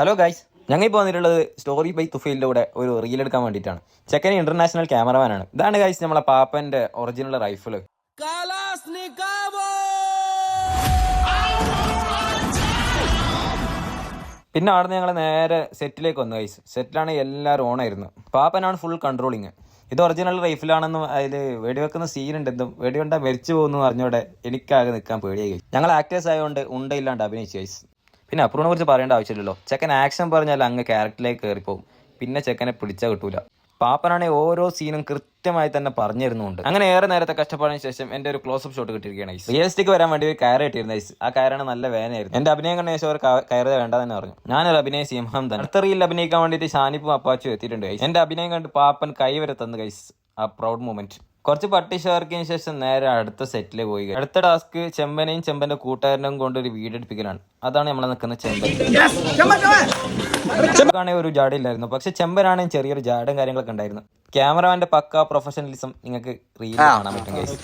Hello guys, ഞങ്ങൾ ഇപ്പോൾ വന്നിട്ടുള്ളത് സ്റ്റോറി ബൈ തുഫയിലൂടെ ഒരു റീൽ എടുക്കാൻ വേണ്ടിയിട്ടാണ്. ചെക്കൻ ഇന്റർനാഷണൽ ക്യാമറമാനാണ്. ഇതാണ് ഗൈസ് നമ്മളെ പാപ്പന്റെ ഒറിജിനൽ റൈഫിള്. പിന്നെ അവിടെ ഞങ്ങൾ നേരെ സെറ്റിലേക്ക് വന്നു ഗൈസ്. സെറ്റിലാണ് എല്ലാവരും ഓണായിരുന്നു. പാപ്പനാണ് ഫുൾ കൺട്രോളിങ്. ഇത് ഒറിജിനൽ റൈഫിലാണെന്നും അതിൽ വെടിവെക്കുന്ന സീനുണ്ട്, എന്തും വെടികൊണ്ടാ മരിച്ചു പോകുന്നു പറഞ്ഞോടെ എനിക്കാകെ നിൽക്കാൻ പേടിയായി. ഞങ്ങൾ ആക്ടേഴ്സ് ആയതുകൊണ്ട് ഉണ്ടയില്ലാണ്ട് അഭിനയിച്ചു ഗൈസ്. പിന്നെ അപ്രൂവിനെ കുറിച്ച് പറയേണ്ട ആവശ്യമില്ലല്ലോ. ചെക്കൻ ആക്ഷൻ പറഞ്ഞാൽ അങ്ങ് ക്യാരക്ടറിലേക്ക് കയറിപ്പോവും. പിന്നെ ചെക്കനെ പിടിച്ചാൽ കിട്ടൂല. പാപ്പനാണെങ്കിൽ ഓരോ സീനും കൃത്യമായി തന്നെ പറഞ്ഞു തരുന്നുണ്ട്. അങ്ങനെ ഏറെ നേരത്തെ കഷ്ടപ്പാടിന് ശേഷം എന്റെ ഒരു ക്ലോസപ്പ് ഷോട്ട് കിട്ടിയിരിക്കുകയാണ്. റിയലിസ്റ്റിക് വരാൻ വേണ്ടി ഒരു കയറ് കിട്ടിയിരുന്നു. ആ കയറാണ് നല്ല വേദനയായിരുന്നു. എന്റെ അഭിനയം കണ്ട ശേഷം അവർ കയറ് വേണ്ട തന്നെ പറഞ്ഞു. ഞാനൊരു അഭിനയ സിംഹം തന്നെ. അടുത്ത റീലിൽ അഭിനയിക്കാൻ വേണ്ടിയിട്ട് ഷാനിപ്പും അപ്പാച്ചും എത്തിയിട്ടുണ്ട് ഗൈസ്. എന്റെ അഭിനയം കണ്ട് പാപ്പൻ കൈ വരെ തന്നു ഗൈസ്. ആ പ്രൗഡ് മൂമെന്റ്. കുറച്ച് പട്ടി ഷവർക്കിന് ശേഷം നേരെ അടുത്ത സെറ്റില് പോയി. അടുത്ത ടാസ്ക് ചെമ്പനെയും ചെമ്പന്റെ കൂട്ടുകാരനും കൊണ്ട് ഒരു വീഡിയോ എടുപ്പിക്കലാണ്. അതാണ് നമ്മൾ നിൽക്കുന്ന ചെമ്പൻ. ചെമ്പനാണെങ്കിൽ ഒരു ജാടയില്ലായിരുന്നു, പക്ഷെ ചെമ്പനാണെങ്കിൽ ചെറിയൊരു ജാടും കാര്യങ്ങളൊക്കെ ഉണ്ടായിരുന്നു. ക്യാമറമാന്റെ പക്ക പ്രൊഫഷണലിസം നിങ്ങൾക്ക് റീൽ കാണാൻ പറ്റും ഗൈസ്.